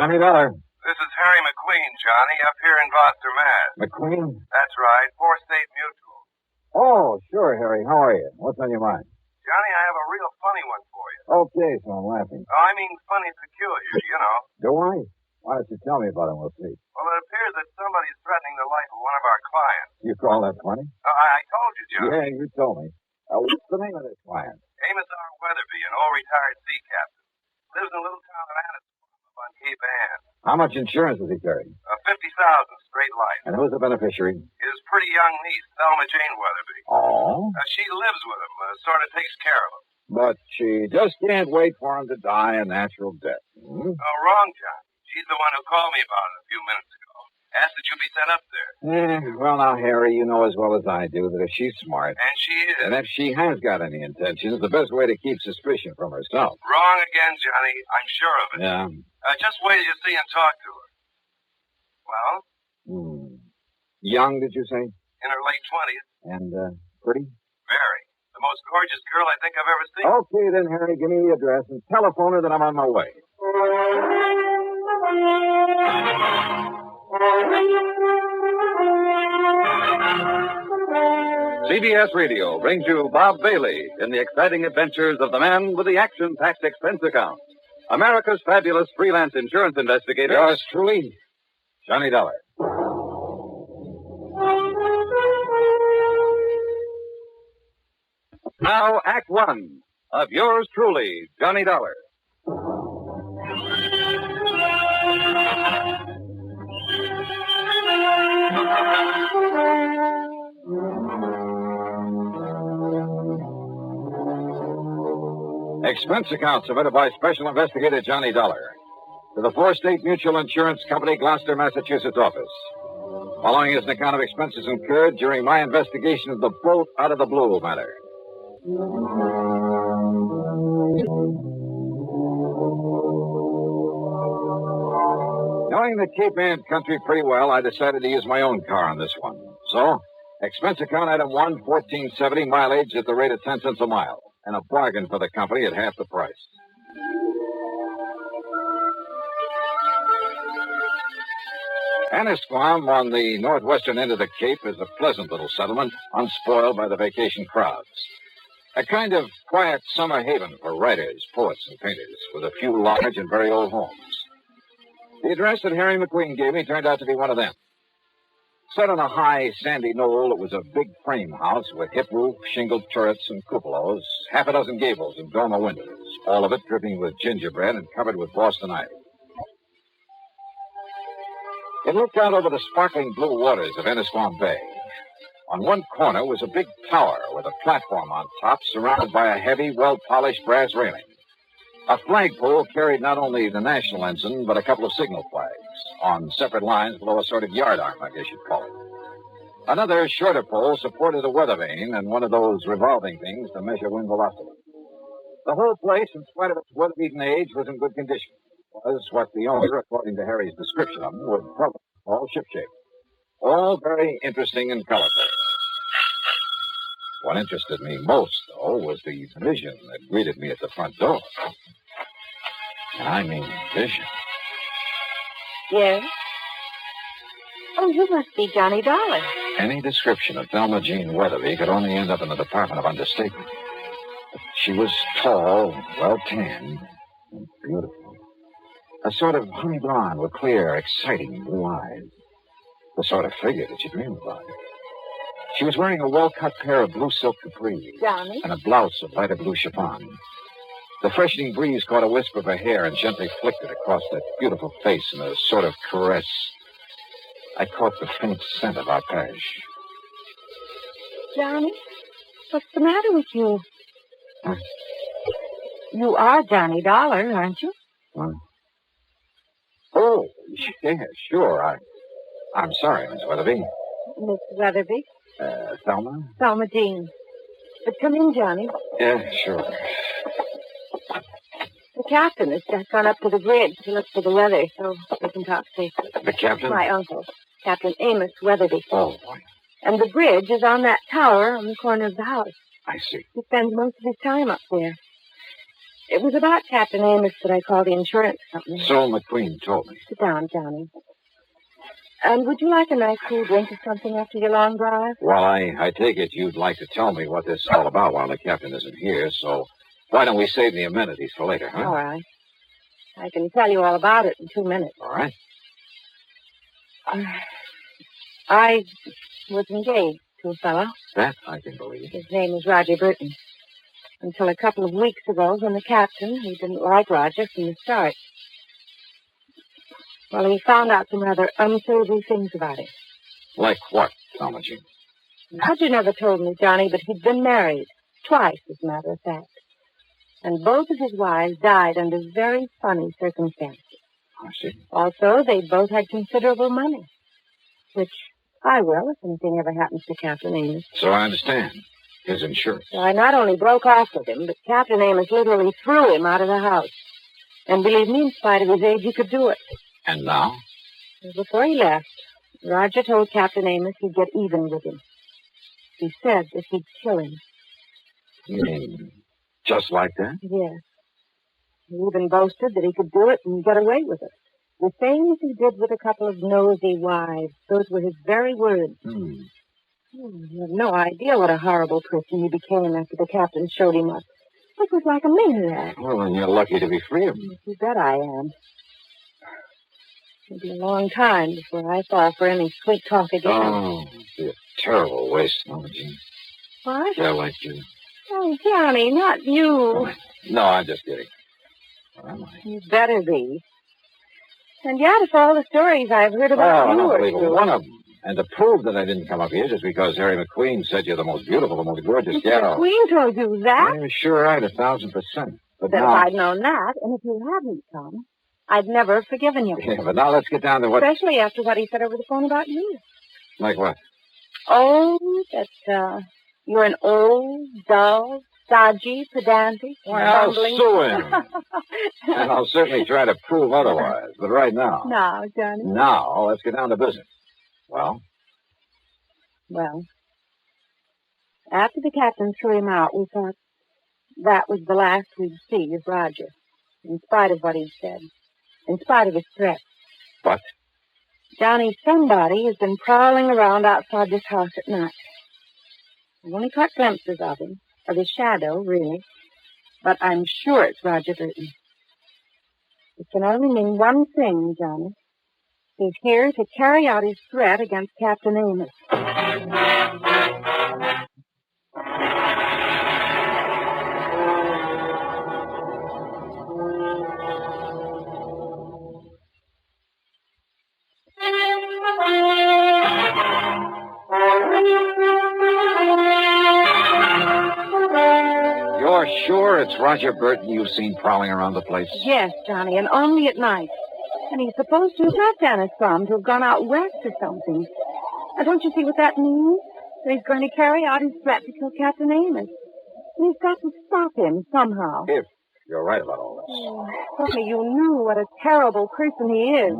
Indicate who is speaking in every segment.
Speaker 1: Johnny Dollar.
Speaker 2: This is Harry McQueen, Johnny, up here in Gloucester, Mass.
Speaker 1: McQueen?
Speaker 2: That's right, Four State Mutual.
Speaker 1: Oh, sure, Harry. How are you? What's on your mind?
Speaker 2: Johnny, I have a real funny one for you.
Speaker 1: Okay, so I'm laughing.
Speaker 2: Oh, I mean funny peculiar, you know.
Speaker 1: Do I? Why don't you tell me about it and we'll see.
Speaker 2: Well, it appears that somebody's threatening the life of one of our clients.
Speaker 1: You call that funny?
Speaker 2: I told you, Johnny.
Speaker 1: Yeah, you told me. What's the name of this client?
Speaker 2: Amos R. Weatherby, an old retired sea captain. Lives in a little town of Annisquam up on Cape Ann.
Speaker 1: How much insurance does he carry?
Speaker 2: $50,000 straight life.
Speaker 1: And who's the beneficiary?
Speaker 2: His pretty young niece, Thelma Jane Weatherby.
Speaker 1: Oh?
Speaker 2: She lives with him, sort of takes care of him.
Speaker 1: But she just can't wait for him to die a natural death. Hmm?
Speaker 2: Oh, wrong, John. She's the one who called me about it a few minutes ago. Asked that you be sent up there.
Speaker 1: Well, now, Harry, you know as well as I do that if she's smart...
Speaker 2: And she is.
Speaker 1: And if she has got any intentions, the best way to keep suspicion from herself.
Speaker 2: Wrong again, Johnny. I'm sure of it.
Speaker 1: Yeah.
Speaker 2: Just wait till you see and talk to her. Well?
Speaker 1: Young, did you say?
Speaker 2: In her late 20s.
Speaker 1: And, pretty?
Speaker 2: Very. The most gorgeous girl I think I've ever seen.
Speaker 1: Okay, then, Harry, give me the address and telephone her that I'm on my way.
Speaker 3: CBS Radio brings you Bob Bailey in the exciting adventures of the man with the action-packed expense account. America's fabulous freelance insurance investigator.
Speaker 1: Yours truly, Johnny Dollar.
Speaker 3: Now, Act One of yours truly, Johnny Dollar.
Speaker 1: Expense account submitted by Special Investigator Johnny Dollar to the Four State Mutual Insurance Company, Gloucester, Massachusetts office. Following is an account of expenses incurred during my investigation of the boat out of the blue matter. Knowing the Cape Ann country pretty well, I decided to use my own car on this one. So, expense account item 1, $14.70, mileage at the rate of 10 cents a mile. And a bargain for the company at half the price. Annisquam, on the northwestern end of the Cape, is a pleasant little settlement, unspoiled by the vacation crowds. A kind of quiet summer haven for writers, poets, and painters, with a few large and very old homes. The address that Harry McQueen gave me turned out to be one of them. Set on a high, sandy knoll, it was a big frame house with hip roof, shingled turrets, and cupolas, half a dozen gables and dormer windows, all of it dripping with gingerbread and covered with Boston ivy. It looked out over the sparkling blue waters of Annisquam Bay. On one corner was a big tower with a platform on top surrounded by a heavy, well-polished brass railing. A flagpole carried not only the national ensign, but a couple of signal flags on separate lines below a sort of yardarm, I guess you'd call it. Another shorter pole supported a weather vane and one of those revolving things to measure wind velocity. The whole place, in spite of its weather-beaten age, was in good condition. It was what the owner, according to Harry's description of them, would probably call shipshape. All very interesting and colorful. What interested me most, though, was the vision that greeted me at the front door. And I mean vision.
Speaker 4: Yes? Oh, you must be Johnny Dollar.
Speaker 1: Any description of Thelma Jean Weatherby could only end up in the Department of Understatement. But she was tall, well-tanned, and beautiful. A sort of honey blonde with clear, exciting blue eyes. The sort of figure that you dream about. She was wearing a well-cut pair of blue silk capris.
Speaker 4: Johnny?
Speaker 1: And a blouse of lighter blue chiffon. The freshening breeze caught a wisp of her hair and gently flicked it across that beautiful face in a sort of caress. I caught the faint scent of arpege.
Speaker 4: Johnny? What's the matter with you?
Speaker 1: Huh?
Speaker 4: You are Johnny Dollar, aren't you?
Speaker 1: What? Oh, yeah, sure. I'm sorry, Miss Weatherby.
Speaker 4: Miss Weatherby?
Speaker 1: Thelma?
Speaker 4: Thelma Jean. But come in, Johnny.
Speaker 1: Yeah, sure.
Speaker 4: The captain has just gone up to the bridge to look for the weather, so we can talk safely.
Speaker 1: The captain?
Speaker 4: My uncle, Captain Amos Weatherby.
Speaker 1: Oh, boy.
Speaker 4: And the bridge is on that tower on the corner of the house.
Speaker 1: I see.
Speaker 4: He spends most of his time up there. It was about Captain Amos that I called the insurance company.
Speaker 1: So McQueen told me.
Speaker 4: Sit down, Johnny. And would you like a nice cool drink or something after your long drive?
Speaker 1: Well, I take it you'd like to tell me what this is all about while the captain isn't here, so why don't we save the amenities for later, huh?
Speaker 4: All right. I can tell you all about it in 2 minutes.
Speaker 1: All right.
Speaker 4: I was engaged to a fellow.
Speaker 1: That I can believe.
Speaker 4: His name is Roger Burton. Until a couple of weeks ago when the captain, who didn't like Roger from the start, well, he found out some rather unsavory things about him.
Speaker 1: Like what, Thelma Jean?
Speaker 4: Roger never told me, Johnny, but he'd been married. Twice, as a matter of fact. And both of his wives died under very funny circumstances.
Speaker 1: I see.
Speaker 4: Also, they both had considerable money, which I will if anything ever happens to Captain Amos.
Speaker 1: So I understand. His insurance.
Speaker 4: So I not only broke off with him, but Captain Amos literally threw him out of the house. And believe me, in spite of his age, he could do it.
Speaker 1: And now?
Speaker 4: Before he left, Roger told Captain Amos he'd get even with him. He said that he'd kill him.
Speaker 1: You mean just like that?
Speaker 4: Yes. He even boasted that he could do it and get away with it. The same as he did with a couple of nosy wives. Those were his very words. You have no idea what a horrible person he became after the captain showed him up. It was like a maniac.
Speaker 1: Well, then you're lucky to be free of him.
Speaker 4: You bet I am. It'll be a long time before I fall for any sweet talk again.
Speaker 1: Oh, it'd be a terrible waste, Thelma Jean.
Speaker 4: What?
Speaker 1: Yeah, like you.
Speaker 4: Oh, Johnny, not you.
Speaker 1: No, I'm just kidding. Where am I?
Speaker 4: You better be. And yet, if all the stories I've heard about you
Speaker 1: I don't
Speaker 4: are
Speaker 1: believe
Speaker 4: true.
Speaker 1: one of them. And to prove that I didn't come up here just because Harry McQueen said you're the most beautiful, the most gorgeous
Speaker 4: Mr.
Speaker 1: gal.
Speaker 4: McQueen told you that?
Speaker 1: I'm sure right, 1,000%. But
Speaker 4: Then
Speaker 1: now...
Speaker 4: if I'd known that, and if you hadn't come, I'd never have forgiven you.
Speaker 1: Yeah, but now let's get down to what...
Speaker 4: Especially after what he said over the phone about you.
Speaker 1: Like what?
Speaker 4: Oh, that, you're an old, dull, stodgy, pedantic,
Speaker 1: Why, I'll
Speaker 4: bumbling...
Speaker 1: sue him. And I'll certainly try to prove otherwise. But right now...
Speaker 4: Now, Johnny.
Speaker 1: Now, let's get down to business. Well?
Speaker 4: Well, after the captain threw him out, we thought that was the last we'd see of Roger, in spite of what he'd said, in spite of his threats.
Speaker 1: But?
Speaker 4: Johnny, somebody has been prowling around outside this house at night. I've only caught glimpses of him, of his shadow, really, but I'm sure it's Roger Burton. It can only mean one thing, Johnny. He's here to carry out his threat against Captain Amos.
Speaker 1: You're sure it's Roger Burton you've seen prowling around the place?
Speaker 4: Yes, Johnny, and only at night. And he's supposed to have left Anna's farm, to have gone out west or something. Now, don't you see what that means? That he's going to carry out his threat to kill Captain Amos. And he's got to stop him somehow.
Speaker 1: If you're right about all this.
Speaker 4: Oh, if only you knew what a terrible person he is.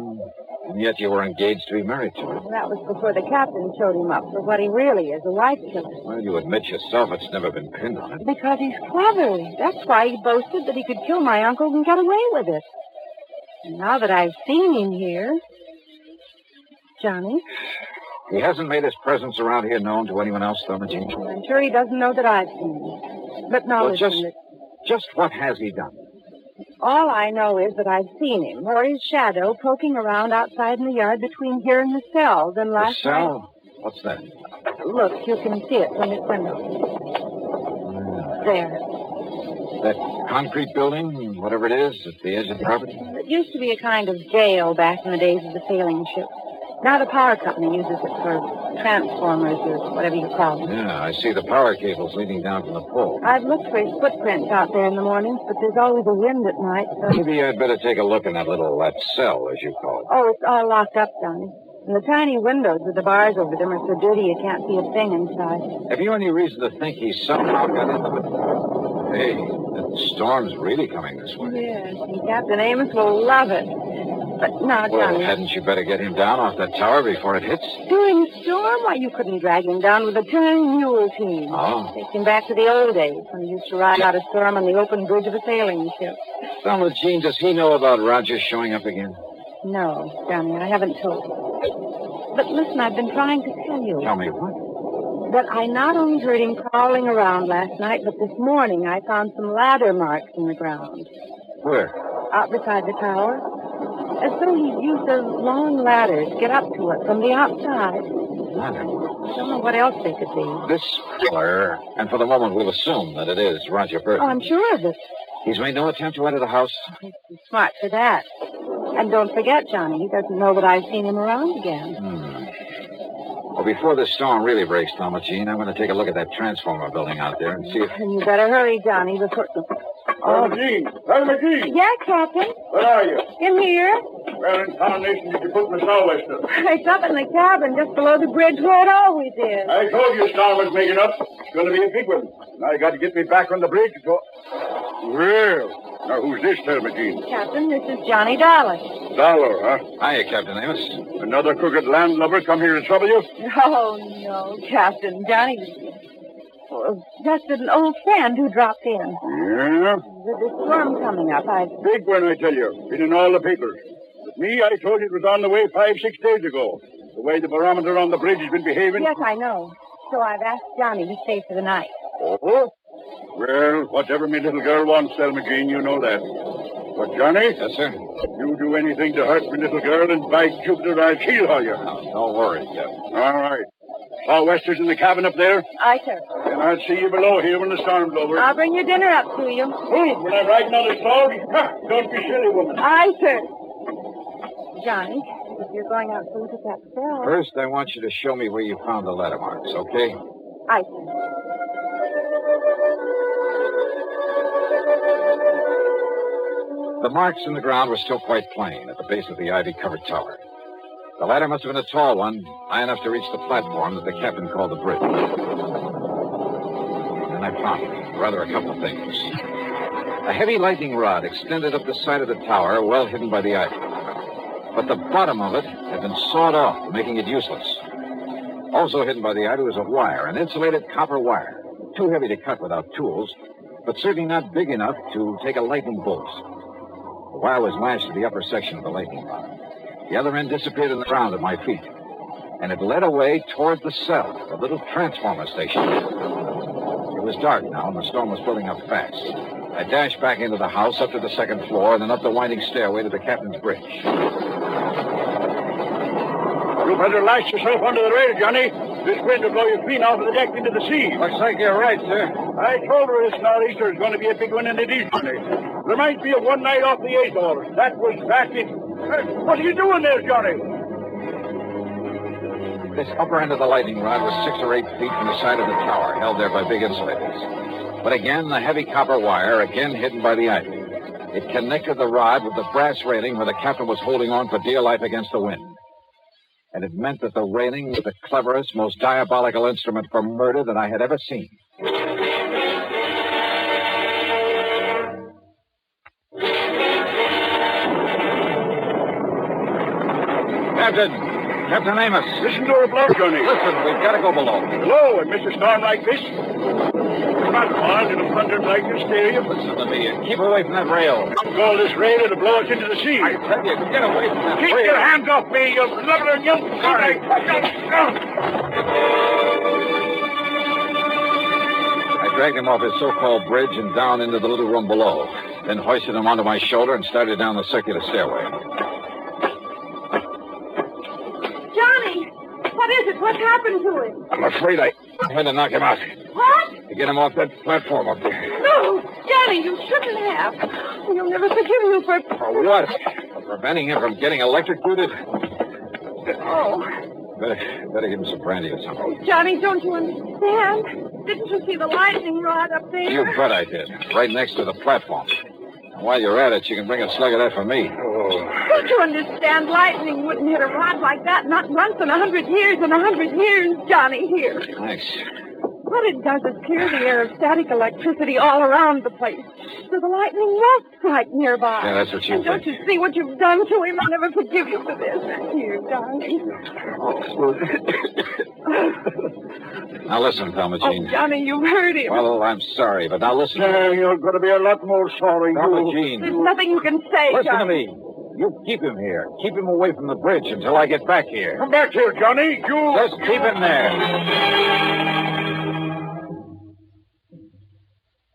Speaker 1: And yet you were engaged to be married to him.
Speaker 4: That was before the captain showed him up for what he really is, a wife killer.
Speaker 1: Well, you admit yourself it's never been pinned on it.
Speaker 4: Because he's clever. That's why he boasted that he could kill my uncle and get away with it. And now that I've seen him here... Johnny?
Speaker 1: He hasn't made his presence around here known to anyone else, Thelma Jean?
Speaker 4: I'm sure he doesn't know that I've seen him. But now
Speaker 1: Well,
Speaker 4: listen,
Speaker 1: just what has he done?
Speaker 4: all I know is that I've seen him, or his shadow, poking around outside in the yard between here and the cell. Then
Speaker 1: The
Speaker 4: last
Speaker 1: cell? What's that?
Speaker 4: night... Look, you can see it from this window. There.
Speaker 1: That concrete building, whatever it is, at the edge of the property?
Speaker 4: It used to be a kind of jail back in the days of the sailing ship. Now the power company uses it for transformers or whatever you call them.
Speaker 1: Yeah, I see the power cables leading down from the pole.
Speaker 4: I've looked for his footprints out there in the mornings, but there's always a wind at night, so...
Speaker 1: Maybe I'd better take a look in that cell, as you call it.
Speaker 4: Oh, it's all locked up, Johnny. And the tiny windows with the bars over them are so dirty you can't see a thing inside.
Speaker 1: Have you any reason to think he somehow got into it? Hey, The storm's really coming this way.
Speaker 4: Yes, and Captain Amos will love it. But now,
Speaker 1: Well,
Speaker 4: Johnny,
Speaker 1: hadn't you better get him down off that tower before it hits?
Speaker 4: during the storm, why, you couldn't drag him down with a turning mule team.
Speaker 1: Oh.
Speaker 4: Take him back to the old days when he used to ride out a storm on the open bridge of a sailing ship.
Speaker 1: Thelma Jean, does he know about Roger showing up again?
Speaker 4: No, Johnny, I haven't told him. But listen, I've been trying to tell you.
Speaker 1: Tell me what?
Speaker 4: That I not only heard him prowling around last night, but this morning I found some ladder marks in the ground.
Speaker 1: Where?
Speaker 4: Out beside the tower. As though he'd used those long ladders to get up to it from the outside.
Speaker 1: Ladder.
Speaker 4: I don't know what else they could be.
Speaker 1: This fella, and for the moment we'll assume that it is Roger
Speaker 4: Oh,
Speaker 1: Burton.
Speaker 4: I'm sure of it.
Speaker 1: He's made no attempt to enter the house?
Speaker 4: He's too smart for that. And don't forget, Johnny, he doesn't know that I've seen him around again.
Speaker 1: Well, before this storm really breaks, Thelma Jean, I'm going to take a look at that transformer building out there and see if...
Speaker 4: And you better hurry, Johnny, before...
Speaker 5: Thelma Jean! Thelma Jean!
Speaker 4: Yeah, Captain?
Speaker 5: Where are you?
Speaker 4: In here?
Speaker 5: Where in tarnation did you put my sou'wester?
Speaker 4: It's up in the cabin just below the bridge where it always is.
Speaker 5: I told you Star was making up. It's going to be a big one. Now you got to get me back on the bridge. Well, now who's this, Thelma Jean?
Speaker 4: Captain, this is Johnny Dollar.
Speaker 5: Dollar, huh?
Speaker 1: Hiya, Captain Amos.
Speaker 5: Another crooked landlubber come here to trouble you?
Speaker 4: Oh, no, Captain. Johnny was just an old friend who dropped in.
Speaker 5: Yeah?
Speaker 4: With the storm coming up,
Speaker 5: Big one, I tell you. Been in all the papers. But me, I told you it was on the way 5-6 days ago. The way the barometer on the bridge has been behaving.
Speaker 4: Yes, I know. So I've asked Johnny to stay for the night.
Speaker 5: Oh? Well, whatever me little girl wants, Thelma Jean, you know that. But, Johnny?
Speaker 1: Yes, sir?
Speaker 5: If you do anything to hurt me little girl, and by Jupiter, I'll kill all you.
Speaker 1: No worries, Captain.
Speaker 5: All right. Sou'wester's in the cabin up there?
Speaker 4: Aye, sir.
Speaker 5: Then I'll see you below here when the storm's over.
Speaker 4: I'll bring your dinner up to you.
Speaker 5: Move when I'm riding on the storm. Don't be silly, woman.
Speaker 4: Aye, sir. Johnny, if you're going out to look at that cell...
Speaker 1: First, I want you to show me where you found the ladder marks, okay?
Speaker 4: Aye, sir.
Speaker 1: The marks in the ground were still quite plain at the base of the ivy-covered tower. The ladder must have been a tall one, high enough to reach the platform that the captain called the bridge. Then I found, rather, a couple of things. A heavy lightning rod extended up the side of the tower, well hidden by the ivy. But the bottom of it had been sawed off, making it useless. Also hidden by the ivy was a wire, an insulated copper wire. Too heavy to cut without tools, but certainly not big enough to take a lightning bolt. The wire was lashed to the upper section of the lightning rod. The other end disappeared in the ground at my feet, and it led away toward the cell, the little transformer station. It was dark now, and the storm was building up fast. I dashed back into the house, up to the second floor, and then up the winding stairway to the captain's bridge.
Speaker 5: You better lash yourself under the rail, Johnny. This wind will blow you clean off of the deck into the sea.
Speaker 1: Looks like you're right, sir.
Speaker 5: I told her this nor'easter is going to be a big one, and it is, Johnny. Reminds me of one night off the Azores. That was vastly... What are you doing there, Johnny?
Speaker 1: This upper end of the lightning rod was 6 or 8 feet from the side of the tower, held there by big insulators. But again, the heavy copper wire, again hidden by the ivy. It connected the rod with the brass railing where the captain was holding on for dear life against the wind. And it meant that the railing was the cleverest, most diabolical instrument for murder that I had ever seen. Captain Amos.
Speaker 5: Listen to her blow, Johnny.
Speaker 1: Listen, we've got to go below.
Speaker 5: Below, and Mr. Storm like this? Come on, Paul. It'll thunder like hysteria.
Speaker 1: Listen to me. Keep away from that rail.
Speaker 5: Call this rail, it'll blow us into the sea.
Speaker 1: I tell you, get away from that
Speaker 5: Keep
Speaker 1: rail.
Speaker 5: your hands off me, you blubberer, you... Sorry.
Speaker 1: I dragged him off his so-called bridge and down into the little room below, then hoisted him onto my shoulder and started down the circular stairway.
Speaker 4: Johnny! What is it? What's happened to him?
Speaker 1: I'm afraid I had to knock him out.
Speaker 4: What?
Speaker 1: To get him off that platform up there.
Speaker 4: No! Johnny, you shouldn't have. You'll never forgive you for...
Speaker 1: For what? For preventing him from getting electrocuted?
Speaker 4: Oh.
Speaker 1: Better give him some brandy or something.
Speaker 4: Johnny, don't you understand? Didn't you see the lightning rod up there?
Speaker 1: You bet I did. Right next to the platform. And while you're at it, you can bring a slug of that for me.
Speaker 4: Don't you understand? Lightning wouldn't hit a rod like that, not once in 100 years. In 100 years, Johnny, here.
Speaker 1: Thanks.
Speaker 4: What it does is clear the air of static electricity all around the place, so the lightning won't strike nearby.
Speaker 1: Yeah, that's what you
Speaker 4: And
Speaker 1: think.
Speaker 4: don't you see what you've done to him? I'll never forgive you for this. You darling.
Speaker 1: Now listen, Thelma Jean.
Speaker 4: Oh, Johnny, you've hurt him.
Speaker 1: Well, I'm sorry, but now listen.
Speaker 5: You're going to be a lot more sorry.
Speaker 1: Thelma Jean.
Speaker 4: There's nothing you can say,
Speaker 1: Listen to
Speaker 4: Johnny.
Speaker 1: me. You keep him here. Keep him away from the bridge until I get back here.
Speaker 5: Come back here, Johnny. You...
Speaker 1: Just keep him there.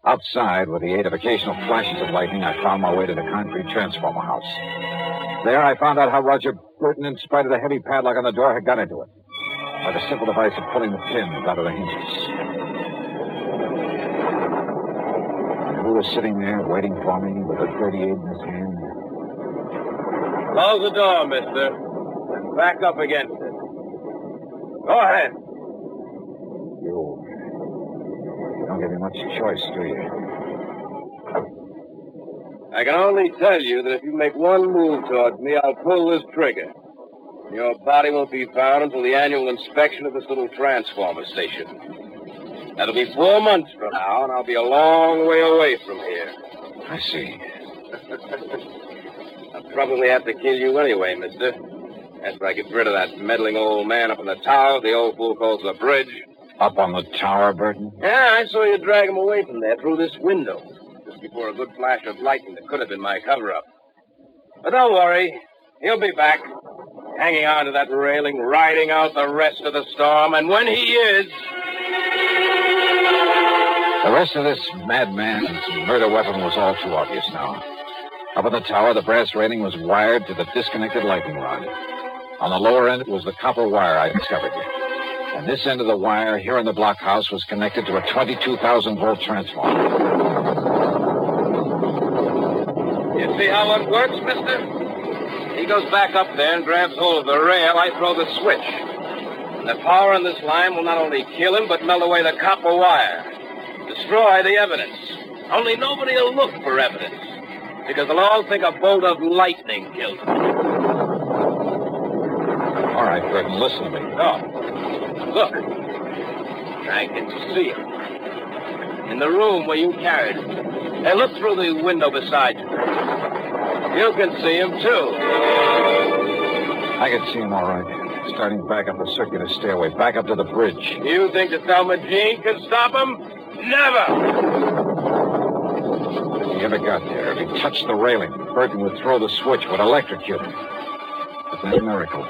Speaker 1: Outside, with the aid of occasional flashes of lightning, I found my way to the concrete transformer house. There, I found out how Roger Burton, in spite of the heavy padlock on the door, had got into it. By the simple device of pulling the pins out of the hinges. And who was sitting there waiting for me with a .38 in his hand?
Speaker 2: Close the door, mister. And back up against it. Go ahead.
Speaker 1: You don't give me much choice, do you?
Speaker 2: I can only tell you that if you make one move towards me, I'll pull this trigger. Your body won't be found until the annual inspection of this little transformer station. That'll be 4 months from now, and I'll be a long way away from here.
Speaker 1: I see.
Speaker 2: I'll probably have to kill you anyway, mister. After I get rid of that meddling old man up in the tower the old fool calls the bridge.
Speaker 1: Up on the tower, Burton?
Speaker 2: Yeah, I saw you drag him away from there through this window. Just before a good flash of lightning that could have been my cover-up. But don't worry. He'll be back. Hanging on to that railing, riding out the rest of the storm. And when he is...
Speaker 1: The rest of this madman's murder weapon was all too obvious now. Up on the tower, the brass railing was wired to the disconnected lightning rod. On the lower end was the copper wire I discovered. And this end of the wire here in the blockhouse was connected to a 22,000-volt transformer.
Speaker 2: You see how it works, mister? He goes back up there and grabs hold of the rail. I throw the switch. And the power in this line will not only kill him, but melt away the copper wire. Destroy the evidence. Only nobody will look for evidence. Because they'll all think a bolt of lightning killed him.
Speaker 1: All right, Burton, listen to me.
Speaker 2: Oh. Look. I can see him. In the room where you carried him. Hey, look through the window beside you. You can see him, too.
Speaker 1: I can see him all right. Starting back up the circular stairway, back up to the bridge.
Speaker 2: You think that Thelma Jean can stop him? Never!
Speaker 1: If he ever got there, if he touched the railing, Burton would throw the switch, would electrocute him. But then a miracle.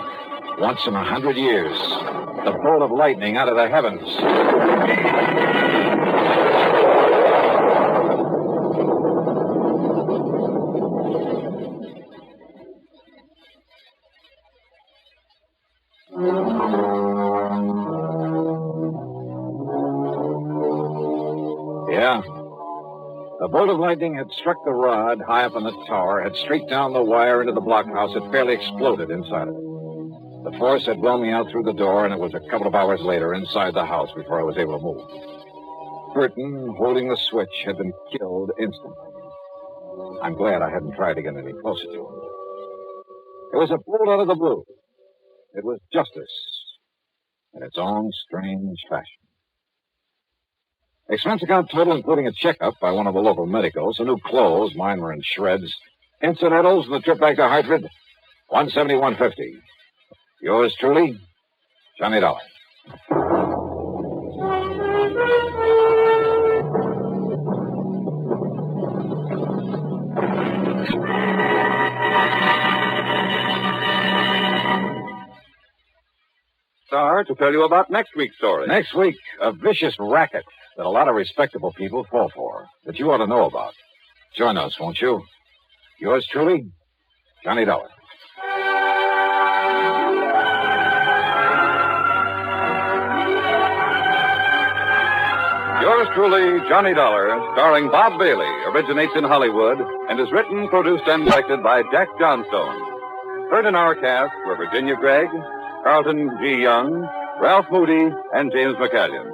Speaker 1: Once in 100 years, the bolt of lightning out of the heavens. Yeah. The bolt of lightning had struck the rod high up on the tower, had streaked down the wire into the blockhouse. It fairly exploded inside of it. The force had blown me out through the door, and it was a couple of hours later inside the house before I was able to move. Burton, holding the switch, had been killed instantly. I'm glad I hadn't tried to get any closer to him. It was a bolt out of the blue. It was justice in its own strange fashion. Expense account total, including a checkup by one of the local medicos, some new clothes, mine were in shreds, incidentals, and the trip back to Hartford, $171.50. Yours truly, Johnny Dollar.
Speaker 3: Star, to tell you about next week's story.
Speaker 1: Next week, a vicious racket that a lot of respectable people fall for, that you ought to know about. Join us, won't you? Yours truly, Johnny Dollar.
Speaker 3: Yours truly, Johnny Dollar, starring Bob Bailey, originates in Hollywood and is written, produced, and directed by Jack Johnstone. Heard in our cast were Virginia Gregg, Carlton G. Young, Ralph Moody, and James McCallion.